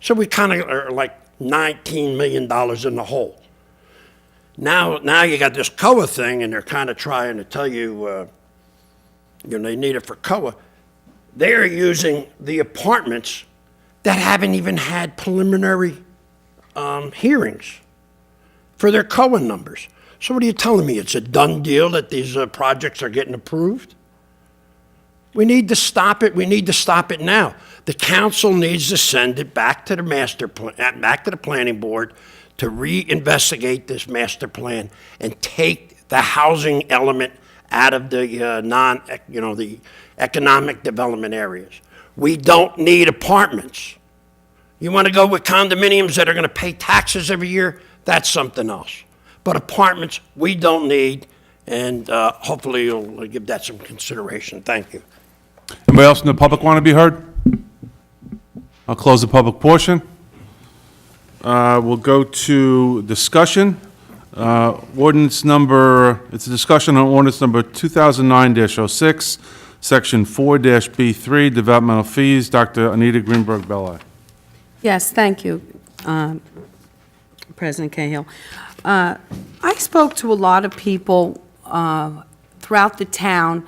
So we kind of are like $19 million in the hole. Now you got this COA thing, and they're kind of trying to tell you, they need it for COA. They're using the apartments that haven't even had preliminary hearings for their COA numbers. So what are you telling me? It's a done deal that these projects are getting approved? We need to stop it. We need to stop it now. The council needs to send it back to the master plan, back to the planning board, to reinvestigate this master plan and take the housing element out of the the economic development areas. We don't need apartments. You want to go with condominiums that are going to pay taxes every year? That's something else. But apartments, we don't need, and hopefully you'll give that some consideration. Thank you. Anybody else from the public want to be heard? I'll close the public portion. We'll go to discussion. It's a discussion on ordinance number 2009-06, section 4-B3, developmental fees. Dr. Anita Greenberg-Belli. Yes, thank you, President Cahill. I spoke to a lot of people throughout the town,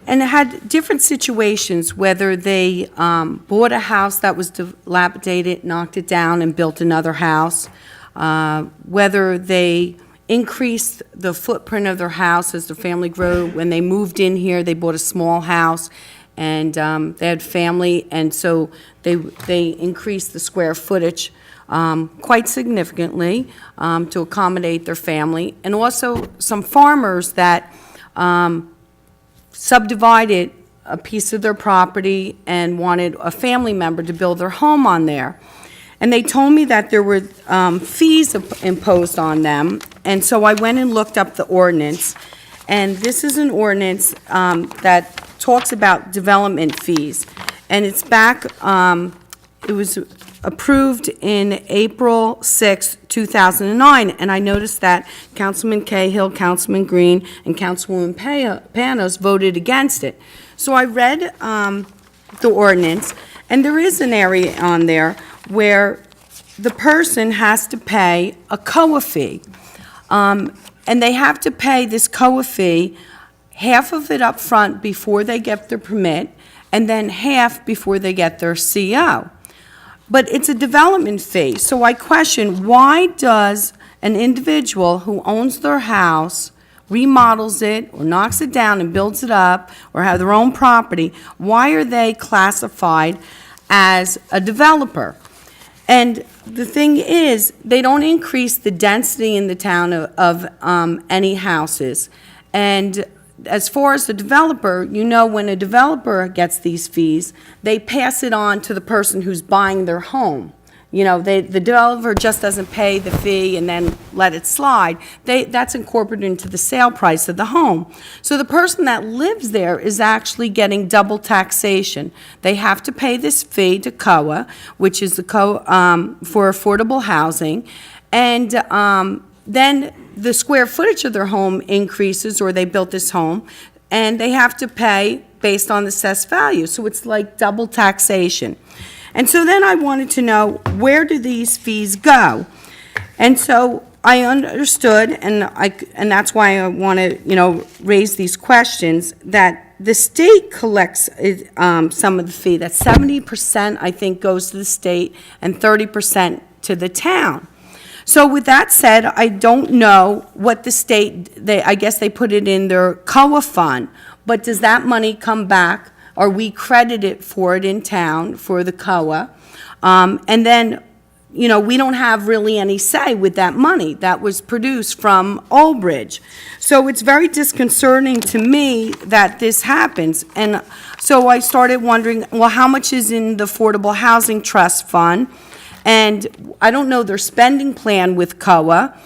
and had different situations, whether they bought a house that was dilapidated, knocked it down, and built another house, whether they increased the footprint of their house as their family grew. When they moved in here, they bought a small house, and they had family, and so they increased the square footage quite significantly to accommodate their family. And also some farmers that subdivided a piece of their property and wanted a family member to build their home on there. And they told me that there were fees imposed on them, and so I went and looked up the ordinance. And this is an ordinance that talks about development fees. And it's back It was approved in April 6, 2009, and I noticed that Councilman Cahill, Councilman Green, and Councilwoman Panos voted against it. So I read the ordinance, and there is an area on there where the person has to pay a COA fee. And they have to pay this COA fee, half of it up front before they get their permit, and then half before they get their CO. But it's a development fee, so I question, why does an individual who owns their house, remodels it, or knocks it down and builds it up, or have their own property, why are they classified as a developer? And the thing is, they don't increase the density in the town of any houses. And as far as the developer, you know, when a developer gets these fees, they pass it on to the person who's buying their home. You know, the developer just doesn't pay the fee and then let it slide. That's incorporated into the sale price of the home. So the person that lives there is actually getting double taxation. They have to pay this fee to COA, which is the for affordable housing, and then the square footage of their home increases, or they built this home, and they have to pay based on the assessed value. So it's like double taxation. And so then I wanted to know, where do these fees go? And so I understood, and that's why I want to, raise these questions, that the state collects some of the fee. That 70%, I think, goes to the state and 30% to the town. So with that said, I don't know what the state, I guess they put it in their COA fund, but does that money come back? Are we credited for it in town for the COA? And then, we don't have really any say with that money that was produced from Old Bridge. So it's very disconcerting to me that this happens. And so I started wondering, well, how much is in the Affordable Housing Trust Fund? And I don't know their spending plan with COA.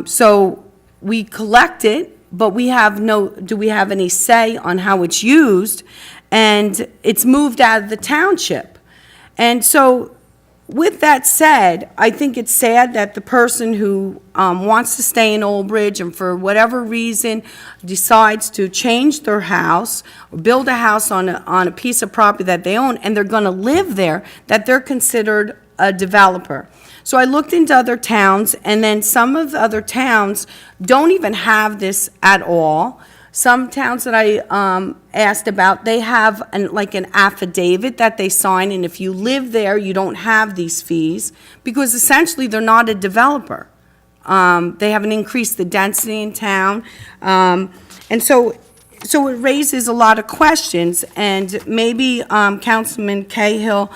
So we collect it, but do we have any say on how it's used? And it's moved out of the township. And so with that said, I think it's sad that the person who wants to stay in Old Bridge and for whatever reason decides to change their house, or build a house on a piece of property that they own, and they're going to live there, that they're considered a developer. So I looked into other towns, and then some of the other towns don't even have this at all. Some towns that I asked about, they have an affidavit that they sign, and if you live there, you don't have these fees, because essentially they're not a developer. They haven't increased the density in town. And so it raises a lot of questions, and maybe Councilman Cahill,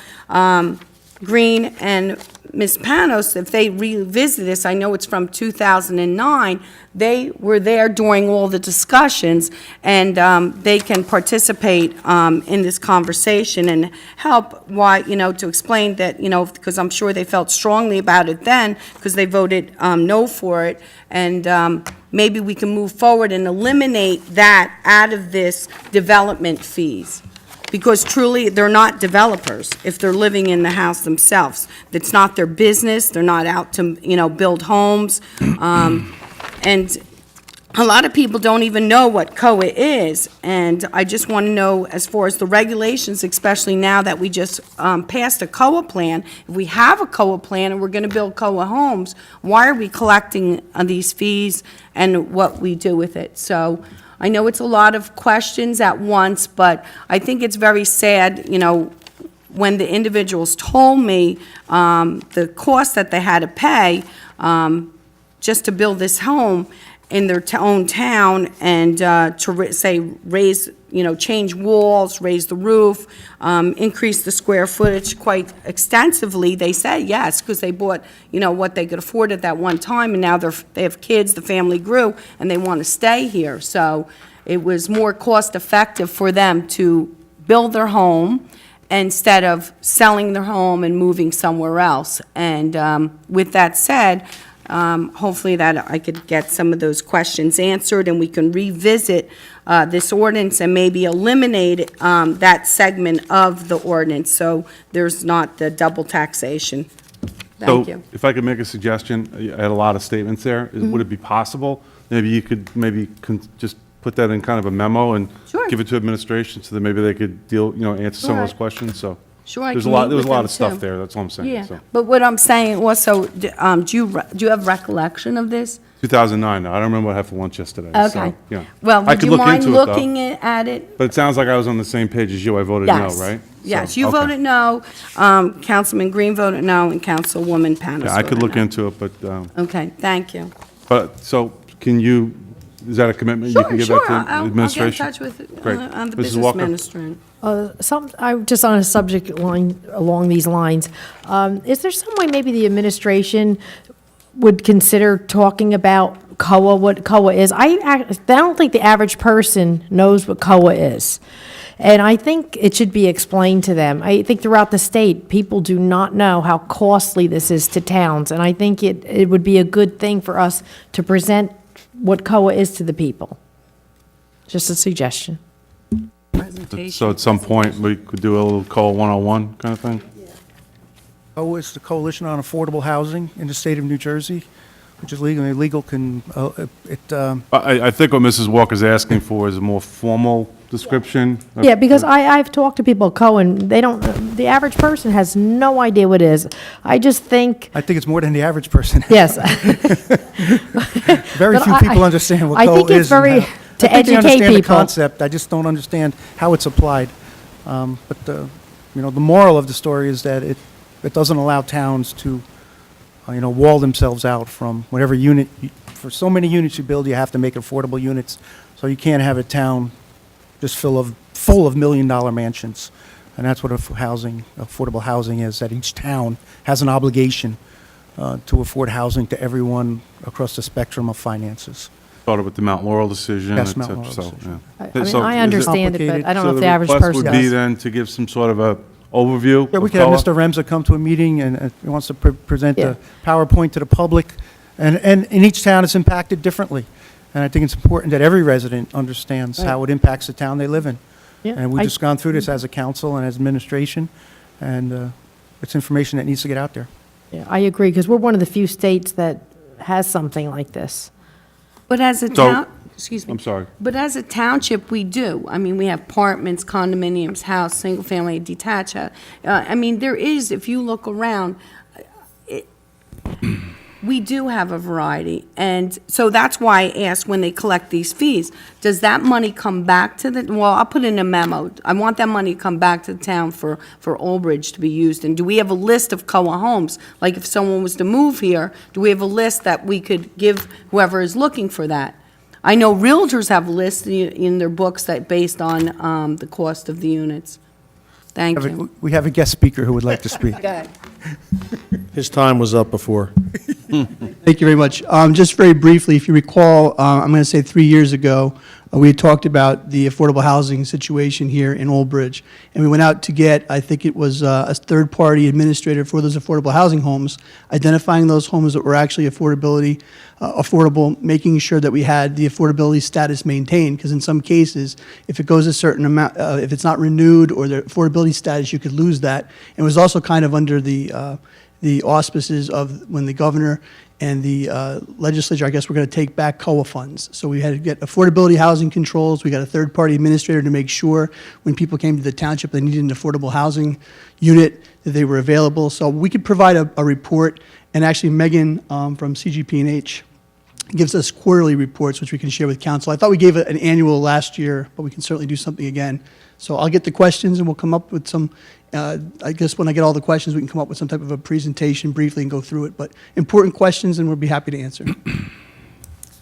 Green, and Ms. Panos, if they revisit this, I know it's from 2009, they were there during all the discussions, and they can participate in this conversation and help to explain that, because I'm sure they felt strongly about it then, because they voted no for it, and maybe we can move forward and eliminate that out of this development fees. Because truly, they're not developers if they're living in the house themselves. It's not their business, they're not out to, build homes. And a lot of people don't even know what COA is, and I just want to know, as far as the regulations, especially now that we just passed a COA plan, if we have a COA plan and we're going to build COA homes, why are we collecting these fees and what we do with it? So I know it's a lot of questions at once, but I think it's very sad, when the individuals told me the cost that they had to pay just to build this home in their own town, and raise, change walls, raise the roof, increase the square footage quite extensively. They said yes, because they bought, what they could afford at that one time, and now they have kids, the family grew, and they want to stay here. So it was more cost-effective for them to build their home instead of selling their home and moving somewhere else. And with that said, hopefully that I could get some of those questions answered, and we can revisit this ordinance and maybe eliminate that segment of the ordinance, so there's not the double taxation. Thank you. So if I could make a suggestion, I had a lot of statements there. Would it be possible, maybe you could just put that in kind of a memo and Sure. give it to administration so that maybe they could answer some of those Sure. questions, so. Sure, I There's a can lot, meet there was with a lot them, of stuff too. there, that's all I'm saying, Yeah, so. but what I'm saying also, do you have recollection of this? 2009, I don't remember what I had for lunch yesterday, so, Okay. yeah. Well, I would could you look mind into it, though. looking at it? But it sounds like I was on the same page as you, I voted no, Yes. right? Yes, So, you okay. voted no, Councilman Green voted no, and Councilwoman Panos Yeah, I could voted look no. into it, Okay, thank you. so can you, is that a commitment you can give that to I'll get in administration? touch with Great. the Mrs. business Walker? administrator. I'm just on a subject line along these lines. Is there some way maybe the administration would consider talking about COA, what COA is? I don't think the average person knows what COA is. And I think it should be explained to them. I think throughout the state, people do not know how costly this is to towns. And I think it would be a good thing for us to present what COA is to the people. Just a suggestion. So at some point, we could do a little COLA 101 kind of thing? COA is the Coalition on Affordable Housing in the state of New Jersey, which is legal. Legal can, I think what Mrs. Walker's asking for is a more formal description. of- Yeah, because I've talked to people at COA, and they don't, the average person has no idea what it is. I just think, I think it's more than the average person. yes. Very But few people understand what I COA think is. it's very, and how- to I think they educate understand the people. concept, I just don't understand how it's applied. But, the moral of the story is that it doesn't allow towns to, wall themselves out from whatever unit, for so many units you build, you have to make affordable units. So you can't have a town just full of $1 million mansions. And that's what affordable housing is, that each town has an obligation to afford housing to everyone across the spectrum of finances. Started with the Mount Laurel decision, Yes, et Mount cetera, Laurel so, decision. yeah. I mean, So I is it- understand it, but complicated? I don't So know if the the average request would person be does. then to give some sort of a overview Yeah, we of could have COLA? Mr. Remza come to a meeting and he wants to present Yeah. the PowerPoint to the public. And in each town, it's impacted differently. And I think it's important that every resident understands how it impacts the town they live in. Yeah, And we've I- just gone through this as a council and as administration, and it's information that needs to get out there. Yeah, I agree, because we're one of the few states that has something like this. But as a So- town, excuse me. I'm sorry. But as a township, we do. I mean, we have apartments, condominiums, house, single-family, detached. I mean, there is, if you look around, we do have a variety. And so that's why I asked, when they collect these fees, does that money come back to the, well, I'll put in a memo. I want that money to come back to the town for Old Bridge to be used. And do we have a list of COA homes? Like if someone was to move here, do we have a list that we could give whoever is looking for that? I know realtors have lists in their books that based on the cost of the units. Thank you. We have a guest speaker who would like to speak. His time was up before. Thank you very much. Just very briefly, if you recall, I'm going to say 3 years ago, we had talked about the affordable housing situation here in Old Bridge. And we went out to get, I think it was a third-party administrator for those affordable housing homes, identifying those homes that were actually affordable, making sure that we had the affordability status maintained. Because in some cases, if it goes a certain amount, if it's not renewed or the affordability status, you could lose that. And it was also kind of under the auspices of when the governor and the legislature, I guess, were going to take back COA funds. So we had to get affordability housing controls. We got a third-party administrator to make sure when people came to the township they needed an affordable housing unit that they were available. So we could provide a report, and actually Megan from CGP&H gives us quarterly reports, which we can share with council. I thought we gave an annual last year, but we can certainly do something again. So I'll get the questions, and we'll come up with some, I guess when I get all the questions, we can come up with some type of a presentation briefly and go through it. But important questions, and we'll be happy to answer.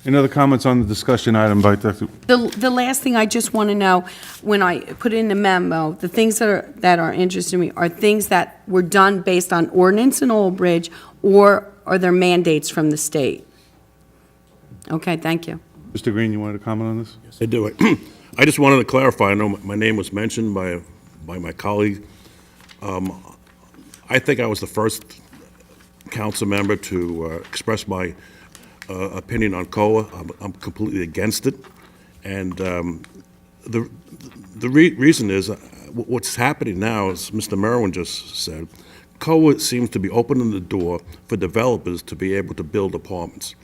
Any other comments on the discussion item by Dr.? The last thing I just want to know, when I put in the memo, the things that are interesting to me are things that were done based on ordinance in Old Bridge, or are there mandates from the state? Okay, thank you. Mr. Green, you wanted to comment on this? Yes, I do. I just wanted to clarify, I know my name was mentioned by my colleague. I think I was the first council member to express my opinion on COA. I'm completely against it, And the reason is, what's happening now, as Mr. Merwin just said, COA seems to be opening the door for developers to be able to build apartments.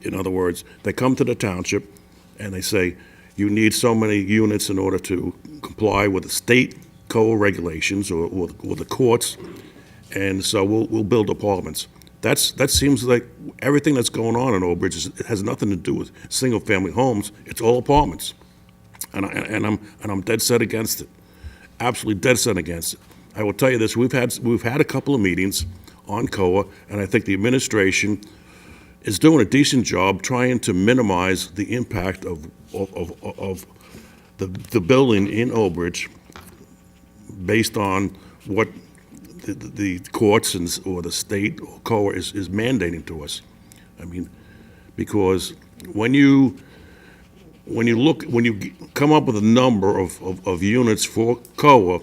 In other words, they come to the township and they say, you need so many units in order to comply with the state COA regulations or the courts, and so we'll build apartments. That seems like everything that's going on in Old Bridge has nothing to do with single-family homes. It's all apartments, and I'm dead set against it. Absolutely dead set against it. I will tell you this: we've had a couple of meetings on COA, and I think the administration is doing a decent job trying to minimize the impact of the building in Old Bridge based on what the courts or the state or COA is mandating to us. I mean, because when you come up with a number of units for COA,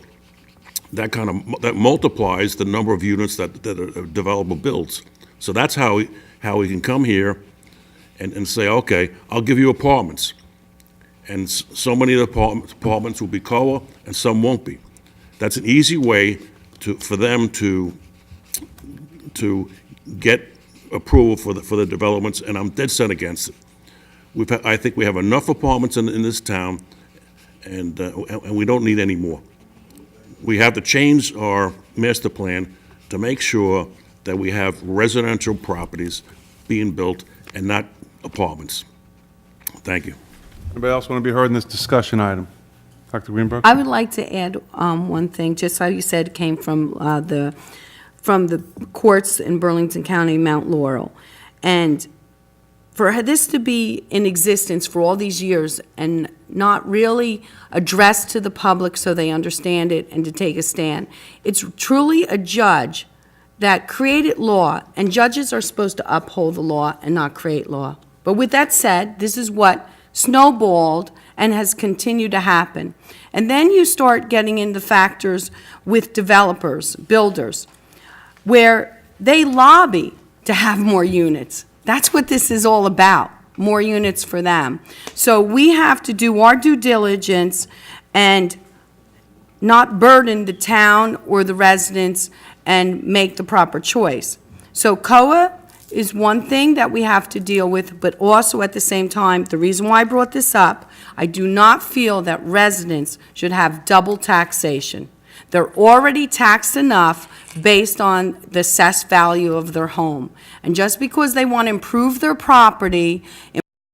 that multiplies the number of units that a developer builds. So that's how we can come here and say, okay, I'll give you apartments, and so many of the apartments will be COA and some won't be. That's an easy way for them to get approval for the developments, and I'm dead set against it. I think we have enough apartments in this town, and we don't need any more. We have to change our master plan to make sure that we have residential properties being built and not apartments. Thank you. Anybody else want to be heard in this discussion item? Dr. Greenberg? I would like to add one thing, just how you said it came from the courts in Burlington County, Mount Laurel. And for this to be in existence for all these years and not really addressed to the public so they understand it and to take a stand, it's truly a judge that created law, and judges are supposed to uphold the law and not create law. But with that said, this is what snowballed and has continued to happen. And then you start getting into factors with developers, builders, where they lobby to have more units. That's what this is all about, more units for them. So we have to do our due diligence and not burden the town or the residents and make the proper choice. So COA is one thing that we have to deal with, but also at the same time, the reason why I brought this up, I do not feel that residents should have double taxation. They're already taxed enough based on the assessed value of their home. And just because they want to improve their property,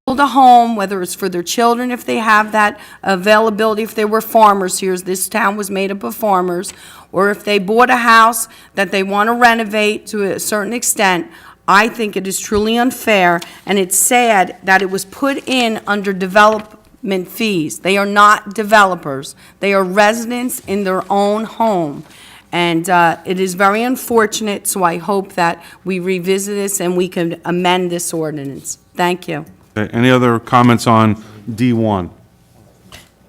build a home, whether it's for their children, if they have that availability, if they were farmers here, this town was made up of farmers, or if they bought a house that they want to renovate to a certain extent, I think it is truly unfair, and it's sad that it was put in under development fees. They are not developers. They are residents in their own home. And it is very unfortunate, so I hope that we revisit this and we can amend this ordinance. Thank you. Okay, any other comments on D1?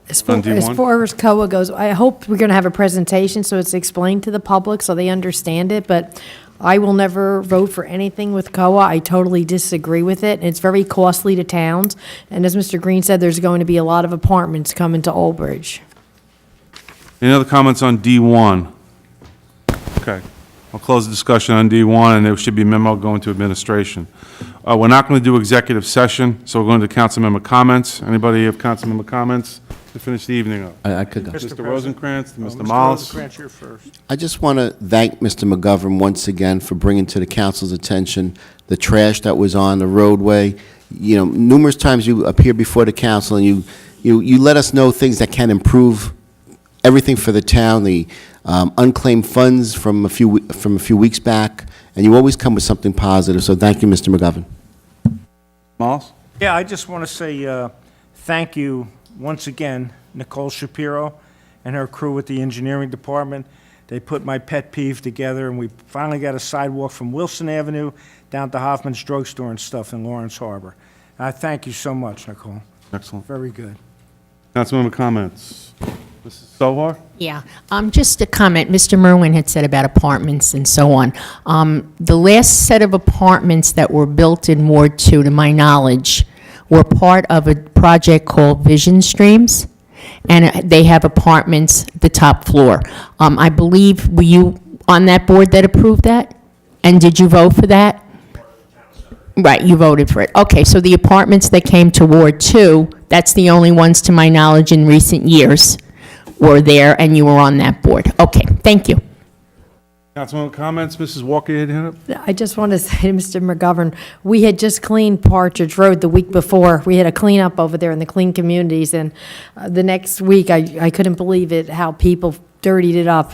As far On D1? as COA goes, I hope we're going to have a presentation so it's explained to the public so they understand it, but I will never vote for anything with COA. I totally disagree with it. It's very costly to towns, and as Mr. Green said, there's going to be a lot of apartments coming to Old Bridge. Any other comments on D1? Okay, I'll close the discussion on D1, and there should be a memo going to administration. We're not going to do executive session, so we're going to council member comments. Anybody have council member comments to finish the evening up? I could go. Mr. Rosencrantz, Mr. Mr. Mollis. Rosencrantz, you're first. I just want to thank Mr. McGovern once again for bringing to the council's attention the trash that was on the roadway. You know, numerous times you appear before the council and you let us know things that can improve everything for the town, the unclaimed funds from a few weeks back, and you always come with something positive, so thank you, Mr. McGovern. Mollis? Yeah, I just want to say thank you once again, Nicole Shapiro and her crew at the engineering department. They put my pet peeve together, and we finally got a sidewalk from Wilson Avenue down to Hoffman's Drugstore and stuff in Lawrence Harbor. I thank you so much, Nicole. Excellent. Very good. Council member comments. Mrs. Sohar? Yeah, just a comment. Mr. Merwin had said about apartments and so on. The last set of apartments that were built in Ward 2, to my knowledge, were part of a project called Vision Streams, and they have apartments, the top floor. I believe, were you on that board that approved that? And did you vote for that? Right, you voted for it. Okay, so the apartments that came to Ward 2, that's the only ones, to my knowledge, in recent years were there, and you were on that board. Okay, thank you. Councilwoman comments, Mrs. Walker, you had your hand up? I just want to say to Mr. McGovern, we had just cleaned Partridge Road the week before. We had a cleanup over there in the clean communities, and the next week, I couldn't believe it, how people dirtied it up.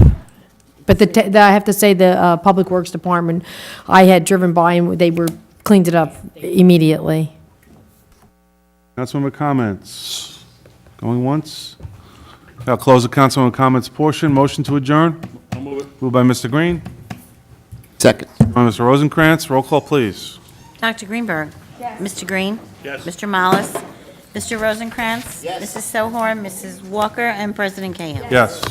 But I have to say, the Public Works Department, I had driven by, and they were cleaned it up immediately. Councilwoman comments? Going once? I'll close the councilwoman comments portion. Motion to adjourn? I'll move it. Moved by Mr. Green. Second. By Mr. Rosencrantz. Roll call, please. Dr. Greenberg? Yes. Mr. Green? Yes. Mr. Mollis? Mr. Rosencrantz? Yes. Mrs. Sohor, Mrs. Walker, and President Cahill? Yes.